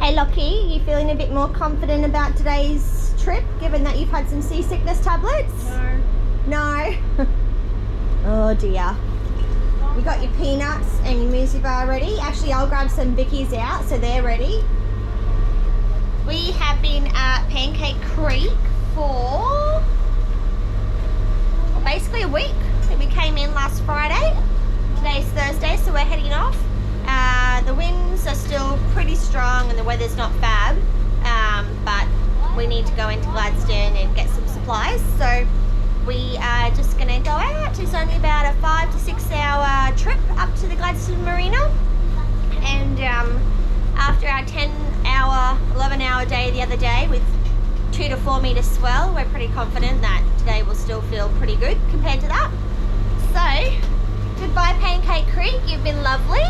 Hey Lockie, you feeling a bit more confident about today's trip, given that you've had some seasickness tablets? No. No? Oh dear. You got your peanuts and your muesli bar ready. Actually, I'll grab some Vickies out so they're ready. We have been at Pancake Creek for basically a week. I think we came in last Friday. Today's Thursday, so we're heading off. The winds are still pretty strong and the weather's not fab, but we need to go into Gladstone and get some supplies. So we are just going to go out. It's only about a 5 to 6 hour trip up to the Gladstone Marina. And after our 10-hour, 11-hour day the other day with 2 to 4 meter swell, we're pretty confident that today will still feel pretty good compared to that. So, goodbye Pancake Creek, you've been lovely.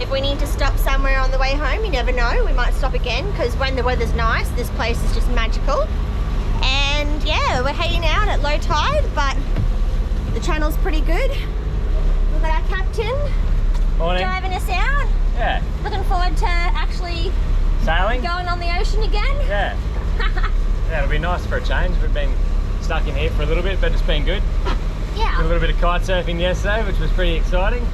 If we need to stop somewhere on the way home, you never know, we might stop again, because when the weather's nice, this place is just magical. And yeah, we're heading out at low tide, but the channel's pretty good. We've got our captain driving us out. Yeah. Looking forward to actually sailing, going on the ocean again. Yeah. Yeah, it'll be nice for a change. We've been stuck in here for a little bit, but it's been good. Yeah. Did a little bit of kite surfing yesterday, which was pretty exciting.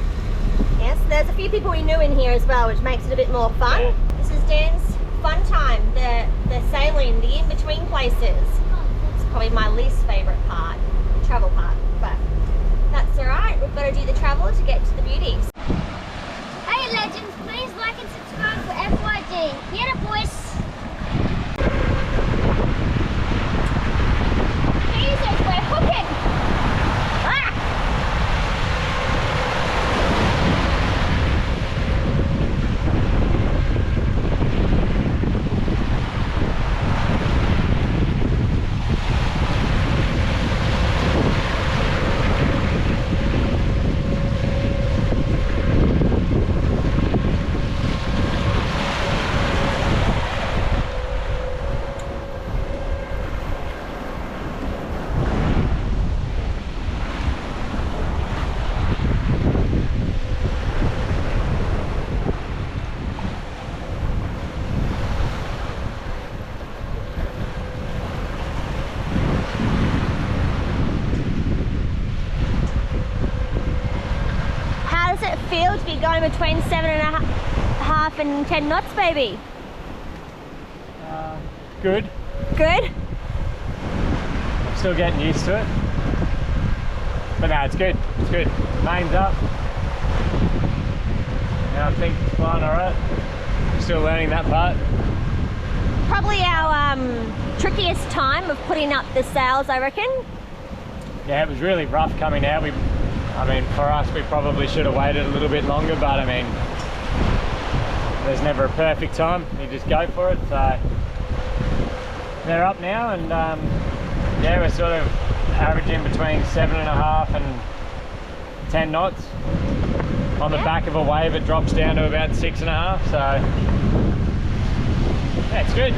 Yes, there's a few people we knew in here as well, which makes it a bit more fun. Yeah. This is Dan's fun time, the sailing, the in-between places. It's probably my least favourite part, the travel part, but that's alright. We've got to do the travel to get to the beauties. Hey legends, please like and subscribe for FYD. Get it boys! Jesus, we're hooking! Ah! Feel to be going between 7.5 and 10 knots, baby? Good. Good? Still getting used to it. But no, it's good. It's good. Main's up. Now I think it's flying alright. Still learning that part. Probably our trickiest time of putting up the sails, I reckon. Yeah, it was really rough coming out. I mean, for us, we probably should have waited a little bit longer, but I mean, there's never a perfect time. You just go for it. So they're up now, and yeah, we're sort of averaging between 7.5 and 10 knots. On the back of a wave, it drops down to about 6.5. So yeah, it's good.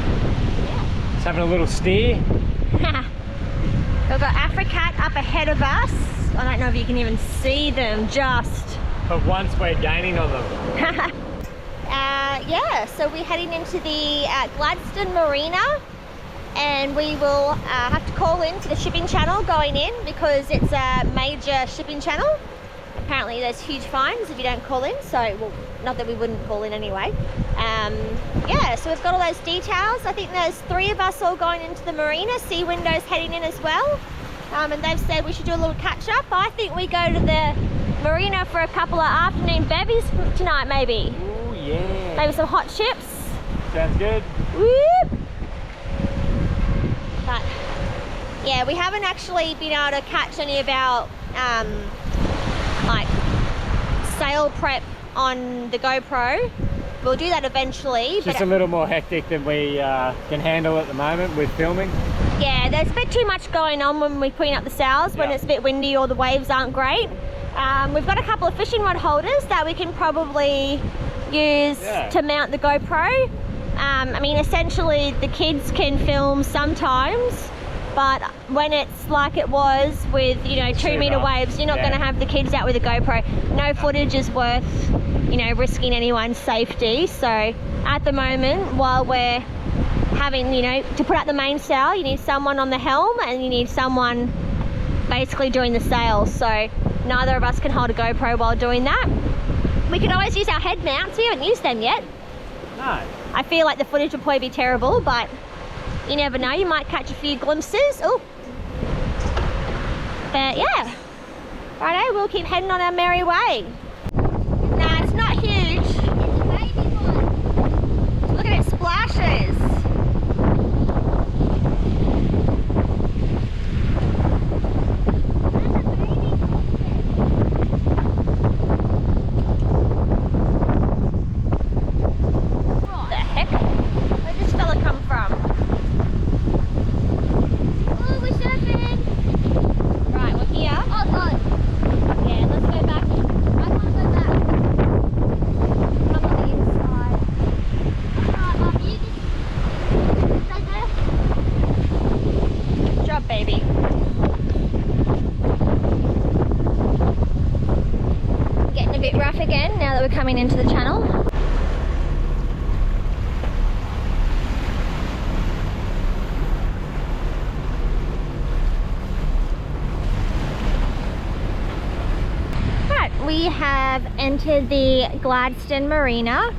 Just having a little steer. We've got Africat up ahead of us. I don't know if you can even see them just. But once we're gaining on them. Yeah, so we're heading into the Gladstone Marina, and we will have to call in for the shipping channel going in because it's a major shipping channel. Apparently there's huge fines if you don't call in, so, well, not that we wouldn't call in anyway. Yeah, so we've got all those details. I think there's 3 of us all going into the marina. Sea Window's heading in as well. And they've said we should do a little catch up. I think we go to the marina for a couple of afternoon bevies tonight, maybe. Oh yeah. Maybe some hot chips. Sounds good. Whoop. But yeah, we haven't actually been able to catch any of our like sail prep on the GoPro. We'll do that eventually. It's just a little more hectic than we can handle at the moment with filming. Yeah, there's a bit too much going on when we're putting up the sails, when it's a bit windy or the waves aren't great. We've got a couple of fishing rod holders that we can probably use to mount the GoPro. I mean, essentially the kids can film sometimes, But when it's like it was with, you know, 2 meter waves, you're not going to have the kids out with a GoPro. No footage is worth, you know, risking anyone's safety. So at the moment, while we're having, you know, to put out the mainsail, you need someone on the helm and you need someone basically doing the sail. So neither of us can hold a GoPro while doing that. We can always use our head mounts. We haven't used them yet. No. I feel like the footage will probably be terrible, but you never know, you might catch a few glimpses. Oh, but yeah, righto, we'll keep heading on our merry way. Nah, it's not huge. Look at it, splashes. What the heck? Where'd this fella come from? Right, we're here. Oh God. Yeah, let's go back. I can't go back. Come on the inside. Alright, you can stay there. Good job, baby. Getting a bit rough again now that we're coming into the channel. We have entered the Gladstone Marina.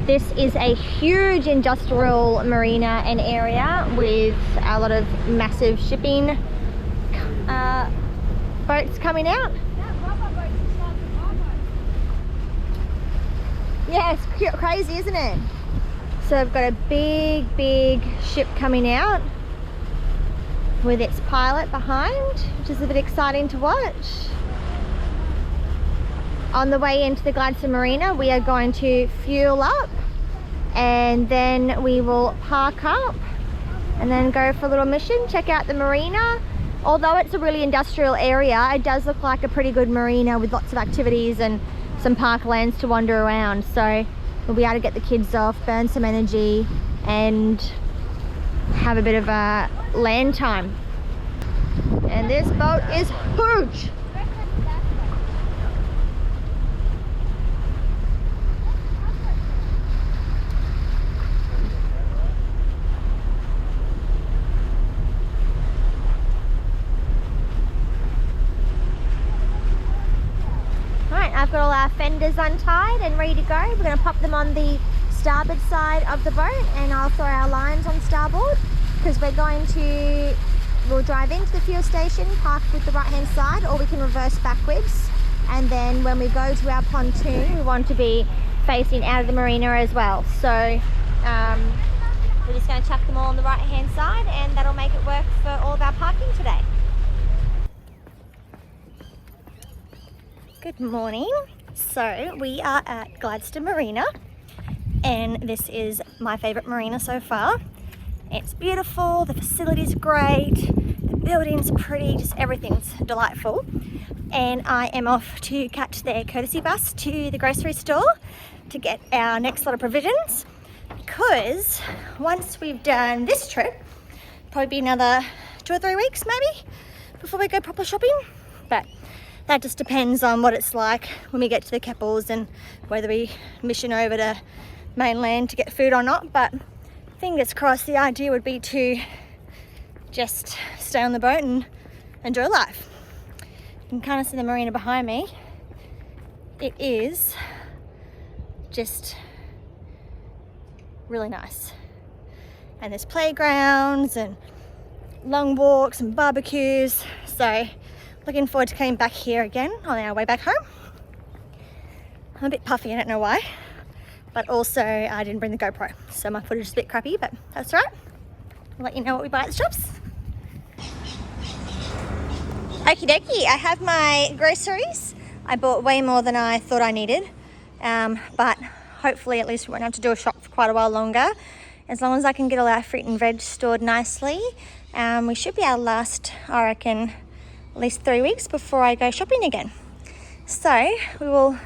This is a huge industrial marina and area with a lot of massive shipping boats coming out. That rubber boat is like a rubber. Yeah, it's crazy, isn't it? So I've got a big ship coming out with its pilot behind, which is a bit exciting to watch. On the way into the Gladstone Marina, we are going to fuel up and then we will park up and then go for a little mission, check out the marina. Although it's a really industrial area, it does look like a pretty good marina with lots of activities and some parklands to wander around. So we'll be able to get the kids off, burn some energy and have a bit of a land time. And this boat is huge. I've got all our fenders untied and ready to go. We're going to pop them on the starboard side of the boat and I'll throw our lines on starboard because we'll drive into the fuel station, park with the right hand side, or we can reverse backwards, and then when we go to our pontoon we want to be facing out of the marina as well. So we're just going to chuck them all on the right hand side and that'll make it work for all of our parking today. Good morning. So we are at Gladstone Marina and this is my favourite marina so far. It's beautiful, the facility's great, the buildings are pretty, just everything's delightful. And I am off to catch their courtesy bus to the grocery store to get our next lot of provisions, because once we've done this trip, probably be another 2 or 3 weeks maybe before we go proper shopping. But that just depends on what it's like when we get to the Keppels and whether we mission over to mainland to get food or not. But fingers crossed, the idea would be to just stay on the boat and enjoy life. You can kind of see the marina behind me. It is just really nice. And there's playgrounds and long walks and barbecues. So looking forward to coming back here again on our way back home. I'm a bit puffy, I don't know why, but also I didn't bring the GoPro, so my footage is a bit crappy, but that's right. I'll let you know what we buy at the shops. Okie dokie, I have my groceries. I bought way more than I thought I needed, but hopefully at least we won't have to do a shop for quite a while longer. As long as I can get all our fruit and veg stored nicely, we should be able to last, I reckon, at least 3 weeks before I go shopping again. So we will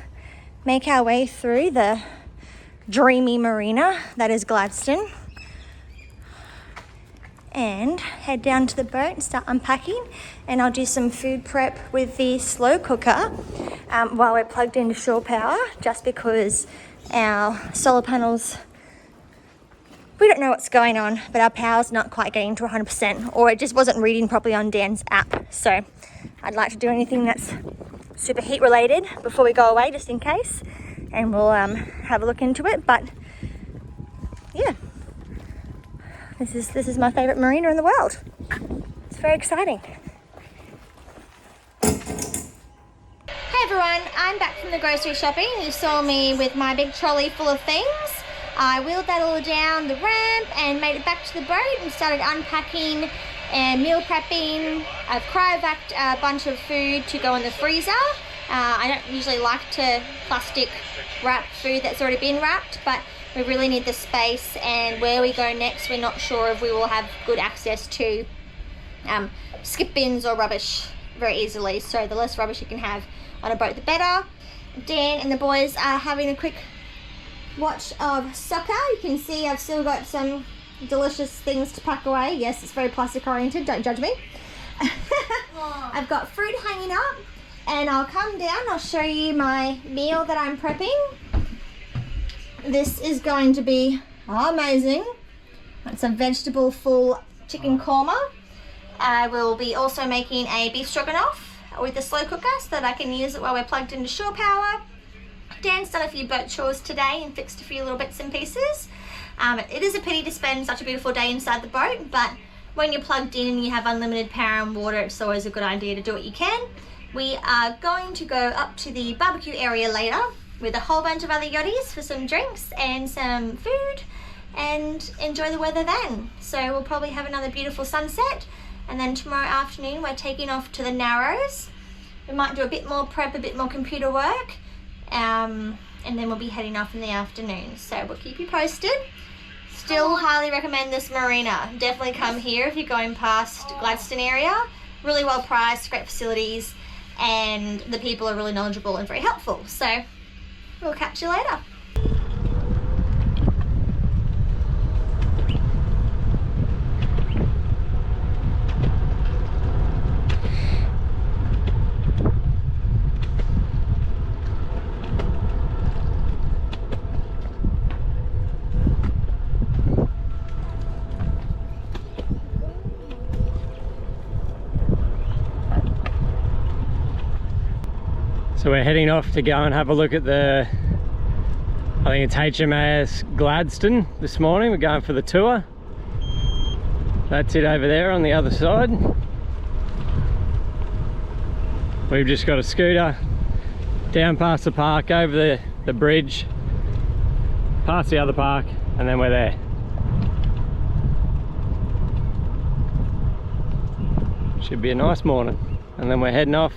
make our way through the dreamy marina that is Gladstone. and head down to the boat and start unpacking. And I'll do some food prep with the slow cooker while we're plugged into shore power, just because our solar panels, we don't know what's going on, but our power's not quite getting to 100%, or it just wasn't reading properly on Dan's app. So I'd like to do anything that's super heat related before we go away, just in case, and we'll have a look into it. But yeah, this is my favorite marina in the world. It's very exciting. Hey everyone, I'm back from the grocery shopping. You saw me with my big trolley full of things. I wheeled that all down the ramp and made it back to the boat and started unpacking and meal prepping. I've cryovacked a bunch of food to go in the freezer. I don't usually like to plastic wrap food that's already been wrapped, but we really need the space, and where we go next, we're not sure if we will have good access to skip bins or rubbish very easily. So the less rubbish you can have on a boat, the better. Dan and the boys are having a quick watch of soccer. You can see I've still got some delicious things to pack away. Yes, it's very plastic oriented, don't judge me. I've got fruit hanging up, and I'll come down, I'll show you my meal that I'm prepping. This is going to be amazing. It's a vegetable full chicken korma. I will be also making a beef stroganoff with the slow cooker so that I can use it while we're plugged into shore power. Dan's done a few boat chores today and fixed a few little bits and pieces. It is a pity to spend such a beautiful day inside the boat, but when you're plugged in and you have unlimited power and water, it's always a good idea to do what you can. We are going to go up to the barbecue area later with a whole bunch of other yachties for some drinks and some food, and enjoy the weather then. So we'll probably have another beautiful sunset, and then tomorrow afternoon we're taking off to the Narrows. We might do a bit more prep, a bit more computer work, and then we'll be heading off in the afternoon. So we'll keep you posted. Still highly recommend this marina. Definitely come here if you're going past Gladstone area. Really well priced, great facilities, and the people are really knowledgeable and very helpful. So we'll catch you later. So we're heading off to go and have a look at the, I think it's HMAS Gladstone this morning. We're going for the tour. That's it over there on the other side. We've just got a scooter down past the park, over the bridge, past the other park, and then we're there. Should be a nice morning. And then we're heading off,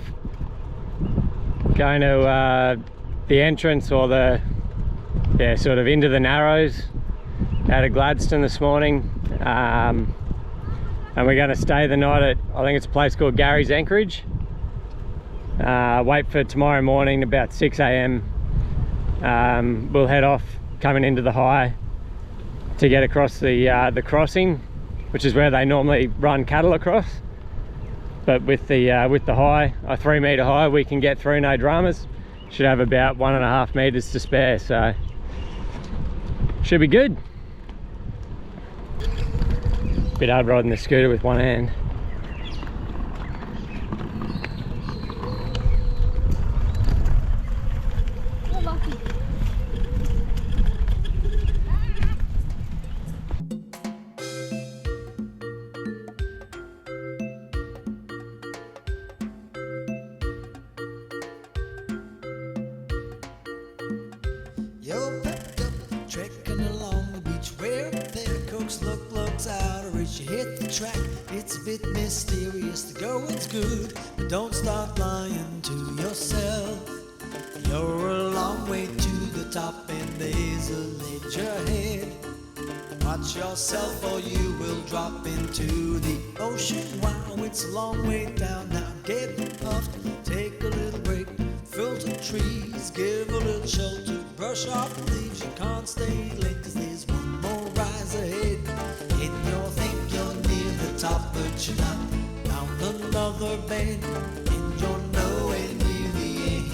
going to the entrance, or the, yeah, sort of into the Narrows out of Gladstone this morning. And we're going to stay the night at, I think it's a place called Gary's Anchorage. Wait for tomorrow morning about 6 AM. We'll head off coming into the high to get across the crossing, which is where they normally run cattle across. But with the high, a 3 metre high, we can get through, no dramas. Should have about 1.5 metres to spare, so should be good. Bit hard riding the scooter with one hand. You're lucky. You're packed up, trekking along the beach where their coach looks out, or as you hit the track, it's a bit mysterious. The going's good, but don't start lying to yourself. You're a long way to the top and there's a ledge ahead. Watch yourself or you will drop into the ocean. Wow, it's a long way down now. Get puffed, take a little break, filter trees, give a little shelter, brush off the leaves. You can't stay late 'cause there's one more rise ahead, and you'll think you're near another bend, and you're nowhere near the end.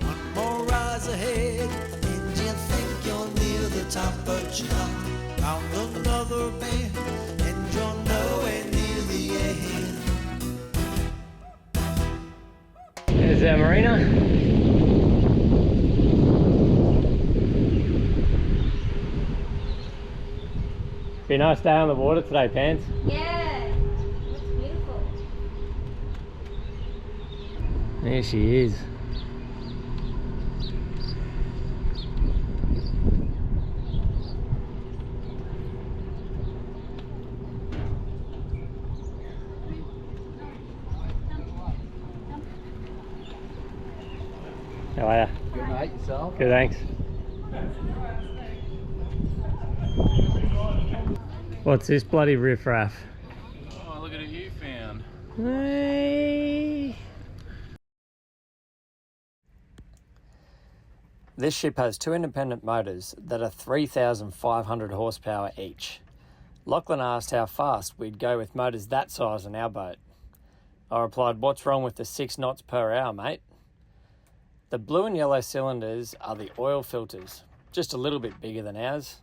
One more rise ahead, and you think you're near the top, but you're not. Round another bend, and you're nowhere near the end. There's our marina. Be a nice day on the water today, Pants. Yeah, looks beautiful. There she is. How are ya? Good mate, yourself? Good, thanks. What's this bloody riffraff? Oh, look at it you found. Hey. This ship has two independent motors that are 3,500 horsepower each. Lachlan asked how fast we'd go with motors that size on our boat. I replied, "What's wrong with the 6 knots per hour, mate?" The blue and yellow cylinders are the oil filters, just a little bit bigger than ours.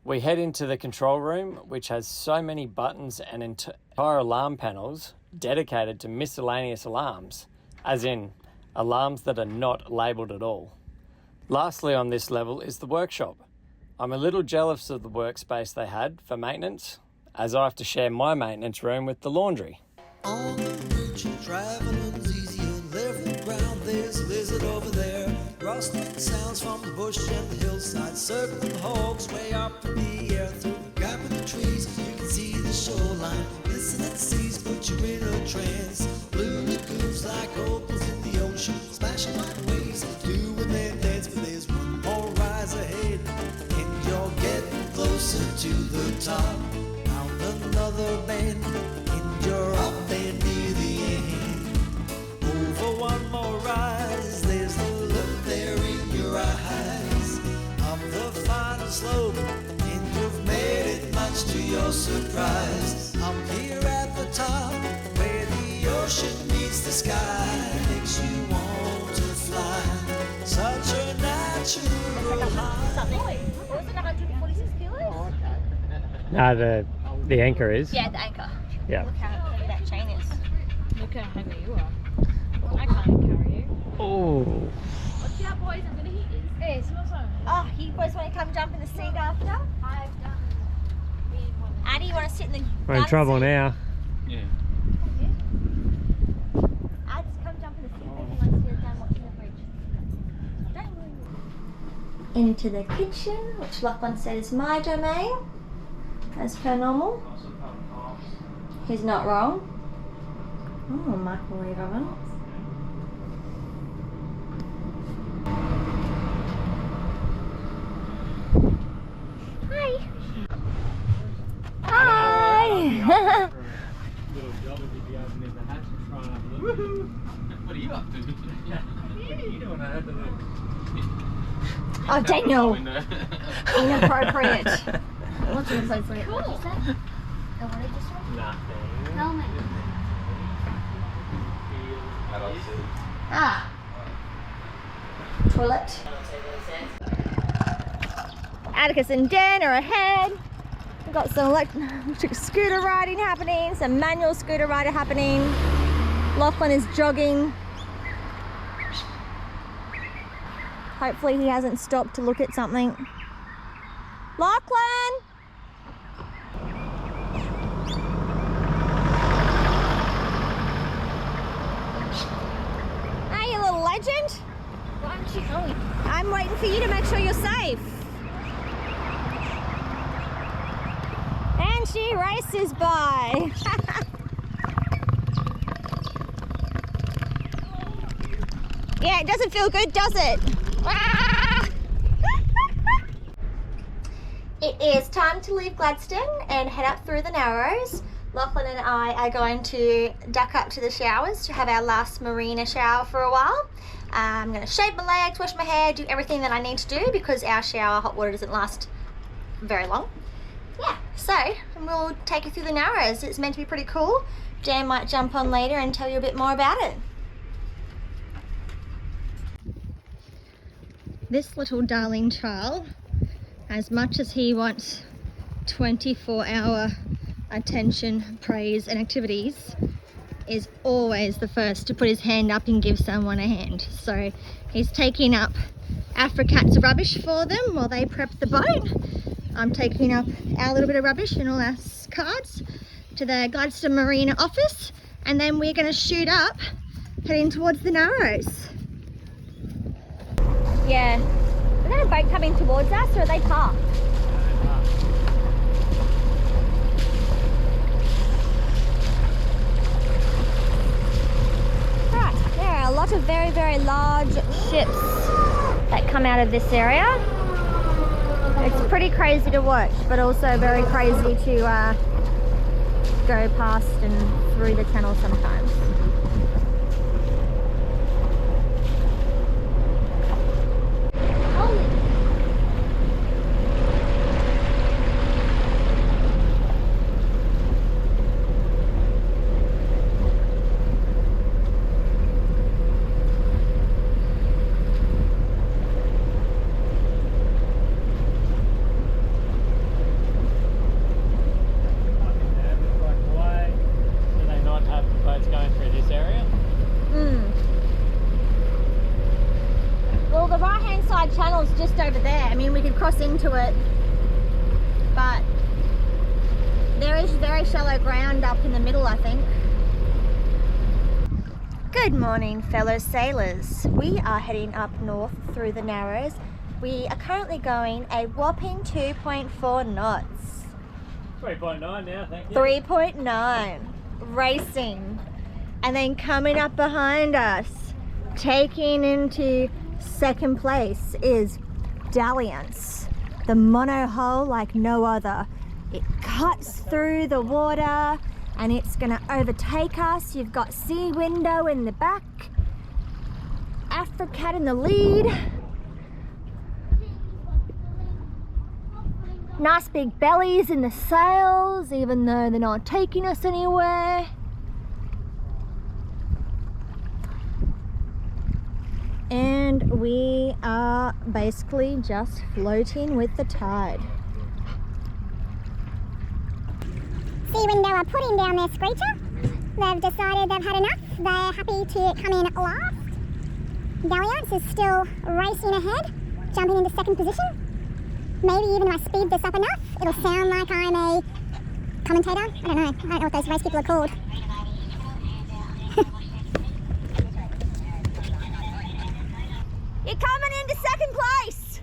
We head into the control room, which has so many buttons and entire alarm panels dedicated to miscellaneous alarms, as in alarms that are not labelled at all. Lastly on this level is the workshop. I'm a little jealous of the workspace they had for maintenance, as I have to share my maintenance room with the laundry. On the bridge, traveling's easier, level ground, there's a lizard over there. Rustling sounds from the bush and the hillside, circling hawks way up in the air. Through the gap in the trees, you can see the shoreline. Listening seas put you in a trance. Blue lagoons like opals in the ocean, splashing white waves, doing their dance. But there's one more rise ahead, and you're getting closer to the top. Round another bend, and you're up and near the end. Over one more rise, there's the look there in your eyes. Up the final slope, and you've made it much to your surprise. I'm here at the top, where the ocean meets the sky. Makes you want to fly, such a natural high. Was it 146 kilos? No, the anchor is. Yeah, the anchor. Yeah. Look how heavy that chain is. Look how heavy you are. I can't carry you. Oh. Watch out, boys. I'm going to hit you. Hey, smell something. Oh, you boys want to come jump in the seat after? I've done. Addy, you want to sit in the We're in gun trouble seat? now. Yeah. Addy, just come jump in the seat if you want to sit down watching the bridge. Don't move. Into the kitchen, which Lachlan said is my domain, as per normal. He's not wrong. Oh, microwave oven. Hi. Hi. Little job as if you open the hatch and try and have a look. What are you up to? You doing I had to look. Oh, Daniel. Window. Inappropriate. What's inappropriate? What did you say? Oh, what did you say? Nothing. Helmet. Ah. Toilet. Atticus and Dan are ahead. We've got some electric scooter riding happening, some manual scooter riding happening. Lachlan is jogging. Hopefully he hasn't stopped to look at something. Lachlan! Hey, you little legend. Why aren't you going? I'm waiting for you to make sure you're safe. And she races by. Yeah, it doesn't feel good, does it? It is time to leave Gladstone and head up through the Narrows. Lachlan and I are going to duck up to the showers to have our last marina shower for a while. I'm going to shave my legs, wash my hair, do everything that I need to do because our shower hot water doesn't last very long. yeah, so we'll take you through the Narrows. It's meant to be pretty cool. Dan might jump on later and tell you a bit more about it. This little darling child, as much as he wants 24-hour attention, praise and activities, is always the first to put his hand up and give someone a hand. So he's taking up Africat's rubbish for them while they prep the boat. I'm taking up our little bit of rubbish and all our cards to the Gladstone Marina office, and then we're going to shoot up heading towards the Narrows. Yeah, is that a boat coming towards us or are they parked? Right, there are a lot of very, very large ships that come out of this area. It's pretty crazy to watch, but also very crazy to go past and through the channel sometimes. Well, the right hand side channel is just over there. I mean, we could cross into it, but there is very shallow ground up in the middle, I think. Good morning, fellow sailors. We are heading up north through the Narrows. We are currently going a whopping 2.4 knots. 3.9 now, thank you. 3.9, racing. And then coming up behind us, taking into second place, is Dalliance, the monohull like no other. It cuts through the water and it's gonna overtake us. You've got Sea Window in the back, Africat in the lead. Nice big bellies in the sails, even though they're not taking us anywhere. And we are basically just floating with the tide. Sea Window are putting down their screecher. They've decided they've had enough. They're happy to come in last. Dalliance is still racing ahead, jumping into second position. Maybe even if I speed this up enough, it'll sound like I'm a commentator. I don't know what those race people are called. You're coming into second place.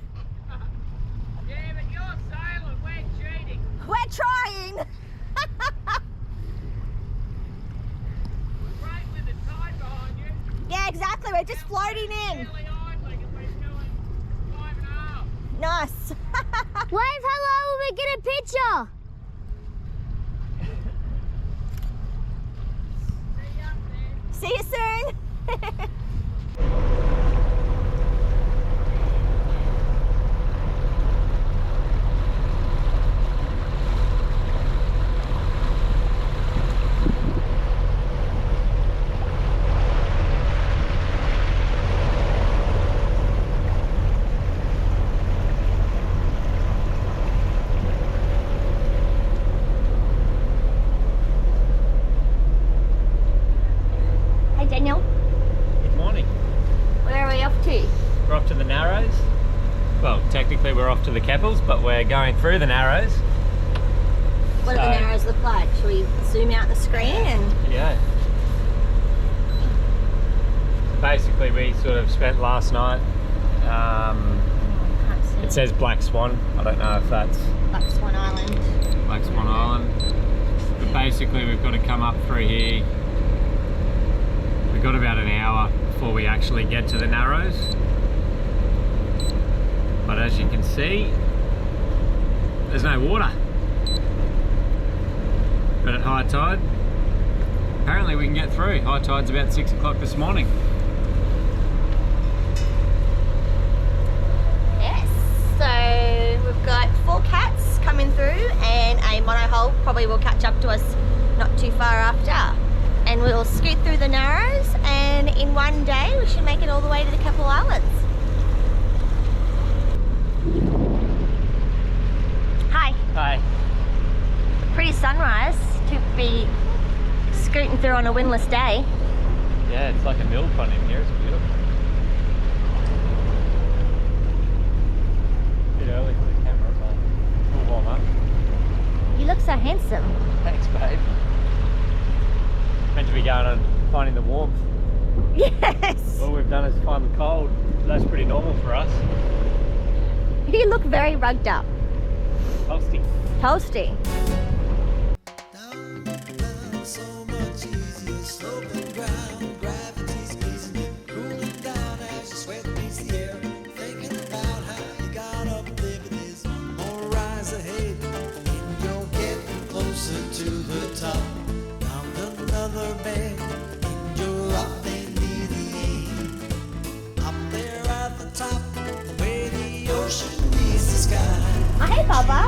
Yeah, but you're sailing, we're cheating. We're trying. We're right with the tide behind you. Yeah, exactly. We're just floating in. Fairly idling and we're doing 5.5. Nice. Wave hello when we get a picture. See you soon. Hey Daniel, Good morning. where are we off to? We're off to the Narrows. Well, technically we're off to the Keppels, but we're going through the Narrows. What do the So- Narrows look like? Shall we zoom out the screen and... Yeah. Basically, we sort of spent last night. Can't see. It says Black Swan. I don't know if that's Black Swan Island. Black Swan Island. But basically, we've got to come up through here. We've got about an hour before we actually get to the Narrows. But as you can see, there's no water. But at high tide, apparently we can get through. High tide's about 6 o'clock this morning. Yes, so we've got 4 cats coming through and patrol probably will catch up to us not too far after. And we'll scoot through the Narrows, and in one day we should make it all the way to the Keppel Islands. Hi. Hi. Pretty sunrise to be scooting through on a windless day. Yeah, it's like a mill pond in here. It's beautiful. A bit early for the camera, but we'll warm up. You look so handsome. Thanks, babe. Meant to be going and finding the warmth. Yes. All we've done is find the cold. That's pretty normal for us. You look very rugged up. Toasty. Toasty. Down, down, so much easier, sloping ground, gravity's easing, cooling down as your sweat meets the air. Thinking about how you got up, living is more rise ahead, and you're getting closer to the top. Found another bed, and you're up and near the end. Up there at the top, where the ocean meets the sky. Oh, hey, Bubba.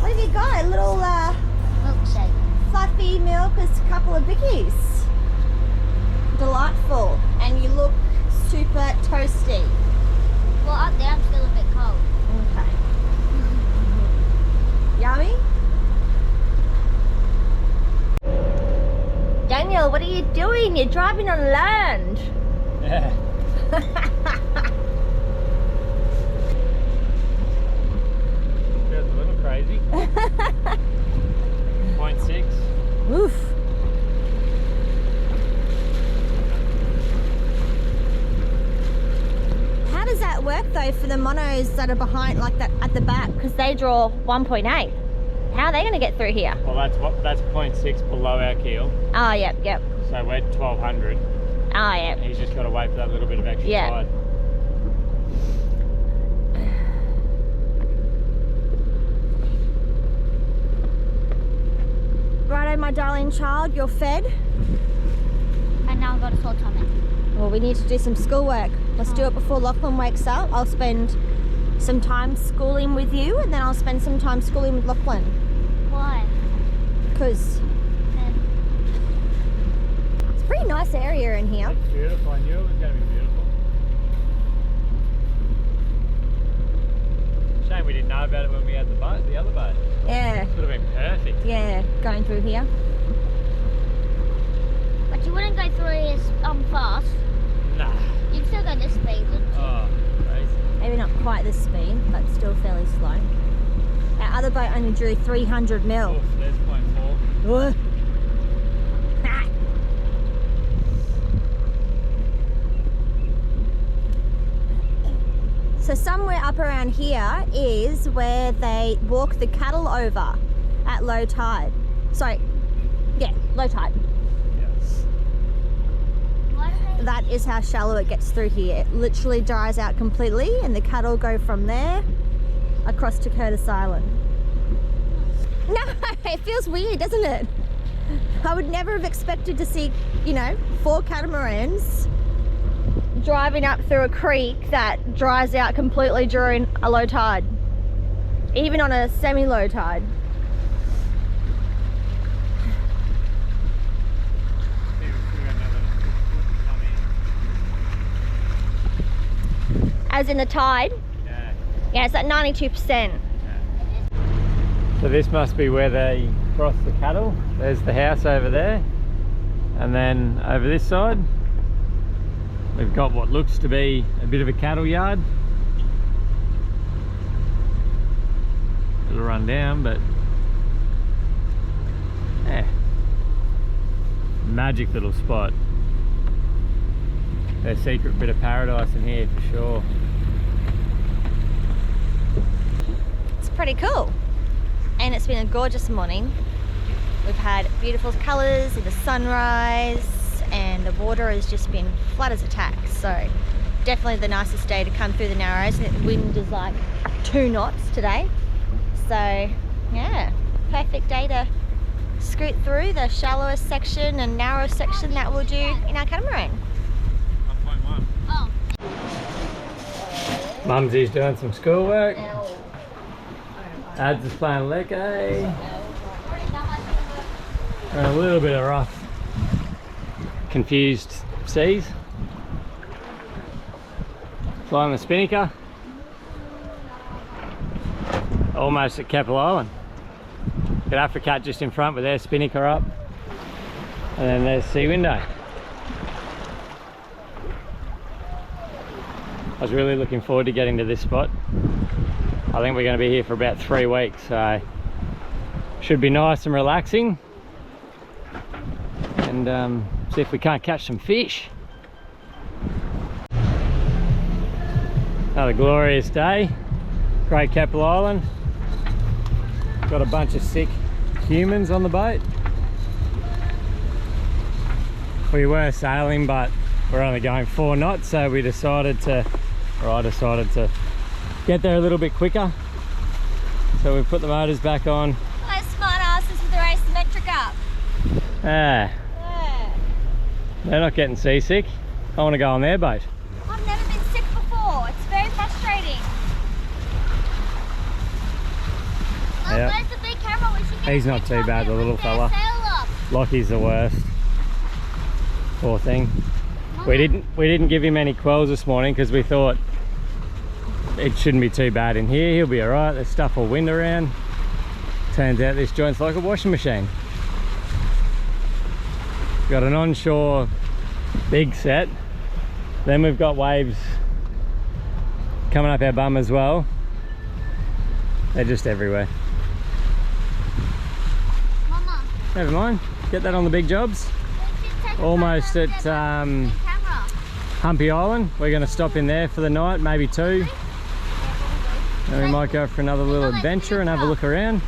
What have you got? A little Milkshake. fluffy milk with a couple of bickies. Delightful. And you look super toasty. Well, up there I'm still a bit cold. Okay. Yummy? Daniel, what are you doing? You're driving on land. Yeah. Feels a little crazy. 0.6. Oof. How does that work though for the monos that are behind, like that at the back, because they draw 1.8? How are they going to get through here? Well, that's 0.6 below our keel. Oh, yep. So we're 1200. Oh, yep. He's just got to wait for that little bit of extra Yeah. tide. Righto, my darling child, you're fed. And now I've got a sore tummy. Well, we need to do some schoolwork. Let's do it before Lachlan wakes up. I'll spend some time schooling with you, and then I'll spend some time schooling with Lachlan. Why? Because it's a pretty nice area in here. It's beautiful. I knew it was going to be beautiful. Shame we didn't know about it when we had the other boat. Yeah, Could have been perfect. yeah, going through here. But you wouldn't go through it fast. Nah. You'd still go this speed, wouldn't you? Oh, crazy. Maybe not quite this speed, but still fairly slow. Our other boat only drew 300 mil. Oof, there's 0.4. Ugh. Ha. So somewhere up around here is where they walk the cattle over at low tide. Sorry, yeah, low tide. Yes. Why do they? That is how shallow it gets through here. It literally dries out completely, and the cattle go from there across to Curtis Island. No, it feels weird, doesn't it? I would never have expected to see, 4 catamarans driving up through a creek that dries out completely during a low tide, even on a semi-low tide. As in the tide? Yeah. Yeah, it's at 92%. So this must be where they cross the cattle. There's the house over there. And then over this side, we've got what looks to be a bit of a cattle yard. It'll run down, but yeah. Magic little spot. Their secret bit of paradise in here for sure. It's pretty cool. And it's been a gorgeous morning. We've had beautiful colours in the sunrise, and the water has just been flat as a tack. So definitely the nicest day to come through the Narrows. The wind is like 2 knots today. So yeah, perfect day to scoot through the shallowest section and narrowest section that we'll do in our catamaran. 1.1. Oh. Mumsy's doing some schoolwork. Ads is playing Lego. We're in a little bit of rough, confused seas. Flying the spinnaker. Almost at Keppel Island. Got Africat just in front with their spinnaker up. And then there's Sea Window. I was really looking forward to getting to this spot. I think we're going to be here for about 3 weeks, so should be nice and relaxing. And see if we can't catch some fish. Another glorious day. Great Keppel Island. Got a bunch of sick humans on the boat. We were sailing, but we're only going 4 knots, so I decided to get there a little bit quicker. So we put the motors back on. Those smart asses with their asymmetric up. Ah, Yeah. they're not getting seasick. I want to go on their boat. I've never been sick before. It's very frustrating. Oh, Yep. where's the big camera? We should get He's a not picture too of bad, him the little with their fella. sail up. Lockie's the worst. Poor thing. We didn't give him any quells this morning because we thought it shouldn't be too bad in here. He'll be alright. There's stuff will wind around. Turns out this joint's like a washing machine. Got an onshore big set. Then we've got waves coming up our bum as well. They're just everywhere. Mama, Never mind. Get that on the big jobs. we should take a Almost photo at of the camera. Humpy Island. We're going to stop in there for the night, maybe 2. And we might go for another little adventure and have a look around.